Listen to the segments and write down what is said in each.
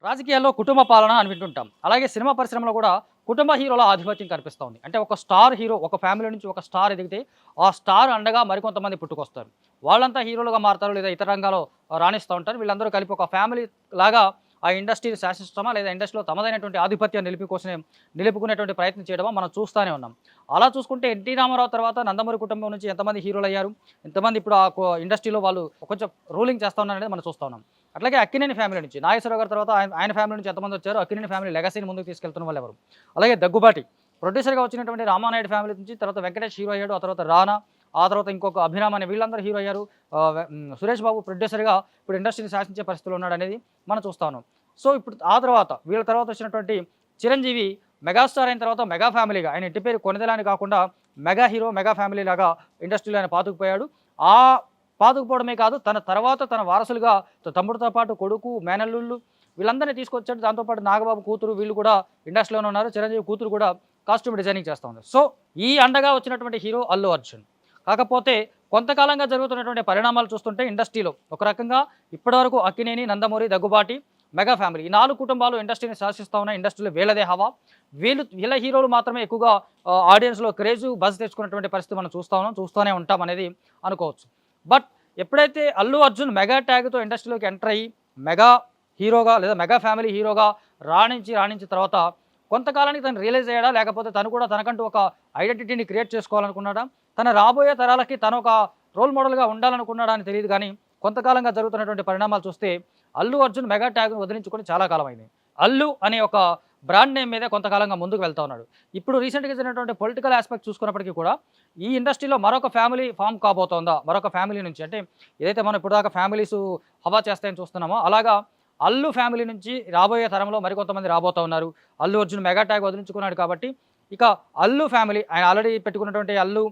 రాజకీయాల్లో కుటుంబ పాలన అని వింటుంటాం. అలాగే సినిమా పరిశ్రమలో కూడా కుటుంబ హీరోల ఆధిపత్యం కనిపిస్తోంది. అంటే ఒక స్టార్ హీరో ఒక ఫ్యామిలీ నుంచి ఒక స్టార్ ఎదిగితే, ఆ స్టార్ అండగా మరికొంతమంది పుట్టుకొస్తారు. వాళ్ళంతా హీరోలుగా మారతారు లేదా ఇతర రంగాల్లో రాణిస్తూ ఉంటారు. వీళ్ళందరూ కలిపి ఒక ఫ్యామిలీ లాగా ఆ ఇండస్ట్రీని శాసిస్తామా లేదా ఇండస్ట్రీలో తమదైనటువంటి ఆధిపత్యాన్ని నిలుపుకునేటువంటి ప్రయత్నం చేయడమో మనం చూస్తూనే ఉన్నాం. అలా చూసుకుంటే ఎన్టీ రామారావు తర్వాత నందమూరి కుటుంబం నుంచి ఎంతమంది హీరోలయ్యారు, ఎంతమంది ఇప్పుడు ఇండస్ట్రీలో వాళ్ళు కొంచెం రూలింగ్ చేస్తా ఉన్నారనేది మనం చూస్తా ఉన్నాం. అట్లాగే అక్కినేని ఫ్యామిలీ నుంచి నాగేశ్వరరావు గారి తర్వాత ఆయన ఫ్యామిలీ నుంచి ఎంతమంది వచ్చారో, అక్కినేని ఫ్యామిలీ లెగసీని ముందుకు తీసుకెళ్తున్న వాళ్ళు ఎవరు. అలాగే దగ్గుబాటి ప్రొడ్యూసర్గా వచ్చినటువంటి రామానాయుడు ఫ్యామిలీ నుంచి తర్వాత వెంకటేష్ హీరో అయ్యాడు, ఆ తర్వాత రానా, ఆ తర్వాత ఇంకొక అభిరామ్ అనే వీళ్ళందరూ హీరో అయ్యారు. సురేష్ బాబు ప్రొడ్యూసర్గా ఇప్పుడు ఇండస్ట్రీని శాసించే పరిస్థితిలో ఉన్నాడు అనేది మనం చూస్తా ఉన్నాం. సో ఇప్పుడు ఆ తర్వాత వీళ్ళ తర్వాత వచ్చినటువంటి చిరంజీవి మెగాస్టార్ అయిన తర్వాత మెగా ఫ్యామిలీగా, ఆయన ఇంటి పేరు కొనిదెల అని కాకుండా మెగా హీరో మెగా ఫ్యామిలీ లాగా ఇండస్ట్రీలో ఆయన పాతుకుపోయాడు. ఆ పాతుకుపోవడమే కాదు, తన తర్వాత తన వారసులుగా తమ్ముడితో పాటు కొడుకు, మేనల్లుళ్ళు వీళ్ళందరినీ తీసుకొచ్చాడు. దాంతోపాటు నాగబాబు కూతురు వీళ్ళు కూడా ఇండస్ట్రీలోనే ఉన్నారు. చిరంజీవి కూతురు కూడా కాస్ట్యూమ్ డిజైనింగ్ చేస్తూ ఉంది. సో ఈ అండగా వచ్చినటువంటి హీరో అల్లు అర్జున్. కాకపోతే కొంతకాలంగా జరుగుతున్నటువంటి పరిణామాలు చూస్తుంటే ఇండస్ట్రీలో ఒక రకంగా ఇప్పటివరకు అక్కినేని, నందమూరి, దగ్గుబాటి, మెగా ఫ్యామిలీ ఈ 4 కుటుంబాలు ఇండస్ట్రీని శాసిస్తూ ఉన్న ఇండస్ట్రీలో వీళ్ళదే హవా. వీళ్ళ హీరోలు మాత్రమే ఎక్కువగా ఆడియన్స్లో క్రేజు బజ్ తెచ్చుకున్నటువంటి పరిస్థితి మనం చూస్తూనే ఉంటాం అనేది అనుకోవచ్చు. బట్ ఎప్పుడైతే అల్లు అర్జున్ మెగా ట్యాగ్తో ఇండస్ట్రీలోకి ఎంటర్ అయ్యి మెగా హీరోగా లేదా మెగా ఫ్యామిలీ హీరోగా రాణించిన తర్వాత కొంతకాలానికి తను రియలైజ్ అయ్యాడా, లేకపోతే తను కూడా తనకంటూ ఒక ఐడెంటిటీని క్రియేట్ చేసుకోవాలనుకున్నాడా, తన రాబోయే తరాలకి తను ఒక రోల్ మోడల్గా ఉండాలనుకున్నాడా అని తెలియదు. కానీ కొంతకాలంగా జరుగుతున్నటువంటి పరిణామాలు చూస్తే అల్లు అర్జున్ మెగా ట్యాగ్ను వదిలించుకొని చాలా కాలమైంది. అల్లు అనే ఒక బ్రాండ్ నేమ్ మీద కొంతకాలంగా ముందుకు వెళ్తా ఉన్నాడు. ఇప్పుడు రీసెంట్గా జరిగినటువంటి పొలిటికల్ ఆస్పెక్ట్ చూసుకున్నప్పటికీ కూడా ఈ ఇండస్ట్రీలో మరొక ఫ్యామిలీ ఫామ్ కాబోతోందా, మరొక ఫ్యామిలీ నుంచి అంటే ఏదైతే మనం ఇప్పుడు దాకా ఫ్యామిలీస్ హవా చేస్తాయని చూస్తున్నామో అలాగా అల్లు ఫ్యామిలీ నుంచి రాబోయే తరంలో మరికొంతమంది రాబోతూ ఉన్నారు. అల్లు అర్జున్ మెగా ట్యాగ్ వదిలించుకున్నాడు కాబట్టి ఇక అల్లు ఫ్యామిలీ ఆయన ఆల్రెడీ పెట్టుకున్నటువంటి అల్లు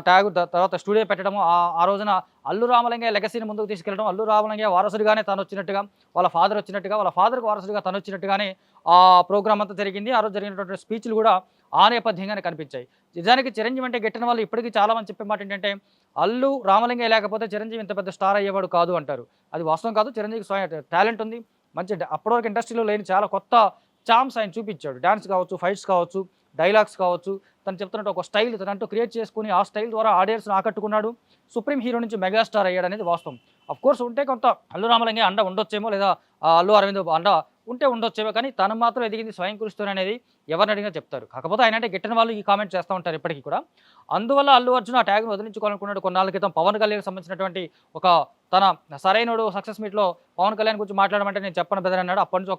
ట్యాగ్ తర్వాత స్టూడియో పెట్టడము, ఆ రోజున అల్లు రామలింగయ్య లెగసీని ముందుకు తీసుకెళ్ళడం, అల్లు రామలింగయ్య వారసుడిగానే తను వచ్చినట్టుగా, వాళ్ళ ఫాదర్ వచ్చినట్టుగా, వాళ్ళ ఫాదర్కి వారసుడిగా తను వచ్చినట్టుగానే ఆ ప్రోగ్రామ్ అంతా జరిగింది. ఆ రోజు జరిగినటువంటి స్పీచ్లు కూడా ఆ నేపథ్యంగానే కనిపించాయి. నిజానికి చిరంజీవి అంటే గెట్టిన వాళ్ళు ఇప్పటికీ చాలామంది చెప్పే మాట ఏంటంటే అల్లు రామలింగయ్య లేకపోతే చిరంజీవి ఇంత పెద్ద స్టార్ అయ్యేవాడు కాదు అంటారు. అది వాస్తవం కాదు. చిరంజీవికి స్వయం టాలెంట్ ఉంది. మంచి అప్పటివరకు ఇండస్ట్రీలో లేని చాలా కొత్త చామ్స్ ఆయన చూపించాడు. డాన్స్ కావచ్చు, ఫైట్స్ కావచ్చు, డైలాగ్స్ కావచ్చు, తను చెప్తున్నట్టు ఒక స్టైల్ తనంటూ క్రియేట్ చేసుకుని ఆ స్టైల్ ద్వారా ఆడియన్స్ని ఆకట్టుకున్నాడు. సుప్రీం హీరో నుంచి మెగాస్టార్ అయ్యాడు అనేది వాస్తవం. కోర్స్ ఉంటే కొంత అల్లు రామలింగయ్య అండ ఉండొచ్చేమో, లేదా అల్లు అరవింద్ అండ ఉంటే ఉండొచ్చేమో, కానీ తను మాత్రం ఎదిగింది స్వయం కృషితోనే అనేది ఎవరిని అడిగినా చెప్తారు. కాకపోతే ఆయన అంటే గిట్టిన వాళ్ళు ఈ కామెంట్ చేస్తూ ఉంటారు ఇప్పటికీ కూడా. అందువల్ల అల్లు అర్జున్ ఆ ట్యాగ్ను వదిలించుకోవాలనుకున్నాడు. కొన్నాళ్ళ క్రితం పవన్ కళ్యాణ్కి సంబంధించినటువంటి ఒక తన సరైనడు సక్సెస్ మీట్లో పవన్ కళ్యాణ్ గురించి మాట్లాడమంటే నేను చెప్పను బ్రదర్ అన్నాడు. అప్పటి నుంచి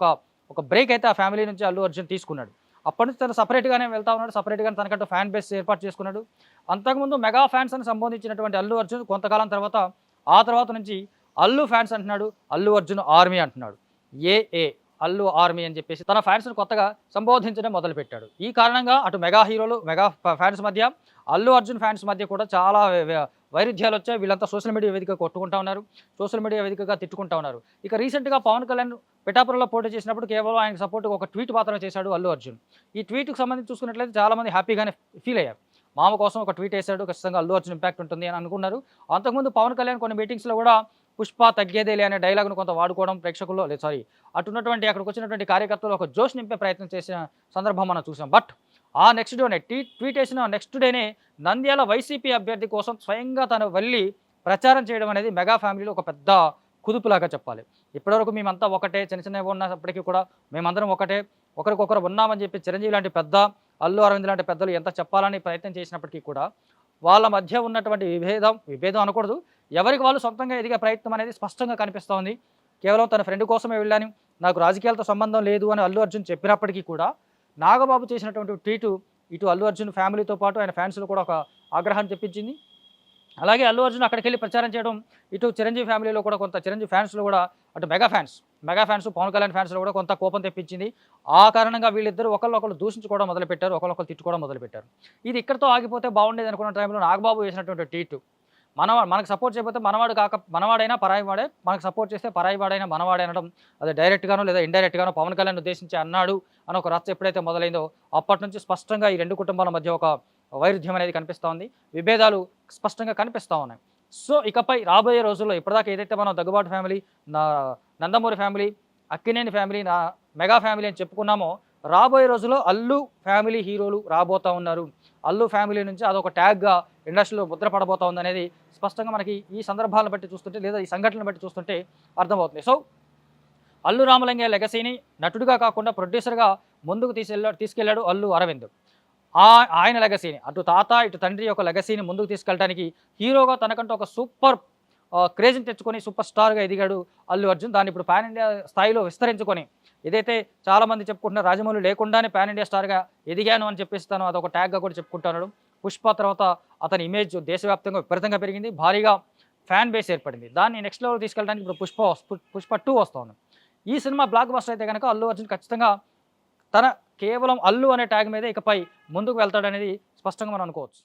ఒక బ్రేక్ అయితే ఆ ఫ్యామిలీ నుంచి అల్లు అర్జున్ తీసుకున్నాడు. అప్పటి నుంచి తను సపరేట్గానే వెళ్తా ఉన్నాడు. సపరేట్గానే తనకంటూ ఫ్యాన్ బేస్ ఏర్పాటు చేసుకున్నాడు. అంతకుముందు మెగా ఫ్యాన్స్ అని సంబోధించినటువంటి అల్లు అర్జున్ కొంతకాలం తర్వాత ఆ తర్వాత నుంచి అల్లు ఫ్యాన్స్ అంటున్నాడు, అల్లు అర్జున్ ఆర్మీ అంటున్నాడు. ఏఏ అల్లు ఆర్మీ అని చెప్పేసి తన ఫ్యాన్స్ను కొత్తగా సంబోధించడం మొదలుపెట్టాడు. ఈ కారణంగా అటు మెగా హీరోలు, మెగా ఫ్యాన్స్ మధ్య, అల్లు అర్జున్ ఫ్యాన్స్ మధ్య కూడా చాలా వైరుధ్యాలు వచ్చాయి. వీళ్ళంతా సోషల్ మీడియా వేదికగా కొట్టుకుంటా ఉన్నారు, సోషల్ మీడియా వేదికగా తిట్టుకుంటా ఉన్నారు. ఇక రీసెంట్గా పవన్ కళ్యాణ్ పిఠాపురంలో పోటీ చేసినప్పుడు కేవలం ఆయనకు సపోర్ట్గా ఒక ట్వీట్ మాత్రమే చేశాడు అల్లు అర్జున్. ఈ ట్వీట్కి సంబంధించి చూసుకున్నట్లయితే చాలామంది హ్యాపీగానే ఫీల్ అయ్యారు. మామ కోసం ఒక ట్వీట్ వేశాడు, ఖచ్చితంగా అల్లు అర్జున్ ఇంపాక్ట్ ఉంటుంది అని అనుకున్నారు. అంతకుముందు పవన్ కళ్యాణ్ కొన్ని మీటింగ్స్లో కూడా పుష్ప తగ్గేదేలే అనే డైలాగ్ను కొంత వాడుకోవడం ప్రేక్షకుల్లో అటున్నటువంటి అక్కడికి వచ్చినటువంటి కార్యకర్తలు ఒక జోష్ నింపే ప్రయత్నం చేసిన సందర్భం మనం చూసాం. బట్ ఆ నెక్స్ట్ డేనే ట్వీట్ వేసిన నెక్స్ట్ డేనే నంద్యాల వైసీపీ అభ్యర్థి కోసం స్వయంగా తను వెళ్ళి ప్రచారం చేయడం అనేది మెగా ఫ్యామిలీలో ఒక పెద్ద కుదుపులాగా చెప్పాలి. ఇప్పటివరకు మేమంతా ఒకటే, చిన్న చిన్నవి ఉన్నప్పటికీ కూడా మేమందరం ఒకటే, ఒకరికొకరు ఉన్నామని చెప్పి చిరంజీవి లాంటి పెద్ద, అల్లు అరవింద్ లాంటి పెద్దలు ఎంత చెప్పాలని ప్రయత్నం చేసినప్పటికీ కూడా వాళ్ళ మధ్య ఉన్నటువంటి విభేదం అనకూడదు, ఎవరికి వాళ్ళు సొంతంగా ఎదిగే ప్రయత్నం అనేది స్పష్టంగా కనిపిస్తోంది. కేవలం తన ఫ్రెండ్ కోసమే వెళ్ళాను, నాకు రాజకీయాలతో సంబంధం లేదు అని అల్లు అర్జున్ చెప్పినప్పటికీ కూడా నాగబాబు చేసినటువంటి ట్వీటు ఇటు అల్లు అర్జున్ ఫ్యామిలీతో పాటు ఆయన ఫ్యాన్స్లో కూడా ఒక ఆగ్రహాన్ని తెప్పించింది. అలాగే అల్లు అర్జున్ అక్కడికి వెళ్ళి ప్రచారం చేయడం ఇటు చిరంజీవి ఫ్యామిలీలో కూడా కొంత, చిరంజీవి ఫ్యాన్స్లో కూడా అటు మెగా ఫ్యాన్స్ పవన్ కళ్యాణ్ ఫ్యాన్స్లో కూడా కొంత కోపం తెప్పించింది. ఆ కారణంగా వీళ్ళిద్దరూ ఒకళ్ళు దూషించుకోవడం మొదలుపెట్టారు, ఒకళ్ళు తిట్టుకోవడం మొదలుపెట్టారు. ఇది ఇక్కడితో ఆగిపోతే బాగుండేది అనుకున్న టైంలో నాగబాబు వేసినటువంటి ట్వీట్, మనకు సపోర్ట్ చేయకపోతే మనవాడైనా పరాయి వాడే, మనకు సపోర్ట్ చేస్తే పరాయి వాడైనా మనవాడే అనడం, అది డైరెక్ట్గానో లేదా ఇండైరెక్ట్గానో పవన్ కళ్యాణ్ ఉద్దేశించి అన్నాడు అని ఒక రచ్చ ఎప్పుడైతే మొదలైందో అప్పటి నుంచి స్పష్టంగా ఈ 2 కుటుంబాల మధ్య ఒక వైరుధ్యం అనేది కనిపిస్తూ ఉంది. విభేదాలు స్పష్టంగా కనిపిస్తూ ఉన్నాయి. సో ఇకపై రాబోయే రోజుల్లో ఇప్పటిదాకా ఏదైతే మనం Daggubati family, Nandamuri family, Akkineni family నా మెగా ఫ్యామిలీ అని చెప్పుకున్నామో, రాబోయే రోజుల్లో అల్లు ఫ్యామిలీ హీరోలు రాబోతా ఉన్నారు. అల్లు ఫ్యామిలీ నుంచి అదొక ట్యాగ్‌గా ఇండస్ట్రీలో ముద్ర పడబోతా ఉందనేది స్పష్టంగా మనకి ఈ సందర్భాలను బట్టి చూస్తుంటే లేదా ఈ సంఘటనలను బట్టి చూస్తుంటే అర్థమవుతుంది. సో, అల్లు రామలింగయ్య లెగసీని నటుడిగా కాకుండా ప్రొడ్యూసర్‌గా ముందుకు తీసుకెళ్ళాడు అల్లు అరవింద్. ఆయన లెగసీని అటు తాత, ఇటు తండ్రి యొక్క లెగసీని ముందుకు తీసుకెళ్ళడానికి హీరోగా తనకంటూ ఒక సూపర్ క్రేజ్‌ని తెచ్చుకొని సూపర్ స్టార్‌గా ఎదిగాడు అల్లు అర్జున్. దాన్ని ఇప్పుడు పాన్ ఇండియా స్థాయిలో విస్తరించుకొని ఏదైతే చాలామంది చెప్పుకుంటున్న రాజమౌళి లేకుండానే పాన్ ఇండియా స్టార్‌గా ఎదిగాను అని చెప్పేసి తను అదొక ట్యాగ్‌గా కూడా చెప్పుకుంటున్నాడు. 'పుష్ప' తర్వాత అతని ఇమేజ్ దేశవ్యాప్తంగా విపరీతంగా పెరిగింది. భారీగా ఫ్యాన్ బేస్ ఏర్పడింది. దాన్ని నెక్స్ట్ లెవెల్ తీసుకెళ్ళడానికి ఇప్పుడు 'పుష్ప 2' వస్తోంది. ఈ సినిమా బ్లాక్ బస్టర్ అయితే గనక అల్లు అర్జున్ ఖచ్చితంగా తన కేవలం అల్లు అనే ట్యాగ్ మీదే ఇకపై ముందుకు వెళ్తాడనేది స్పష్టంగా మనం అనుకోవచ్చు.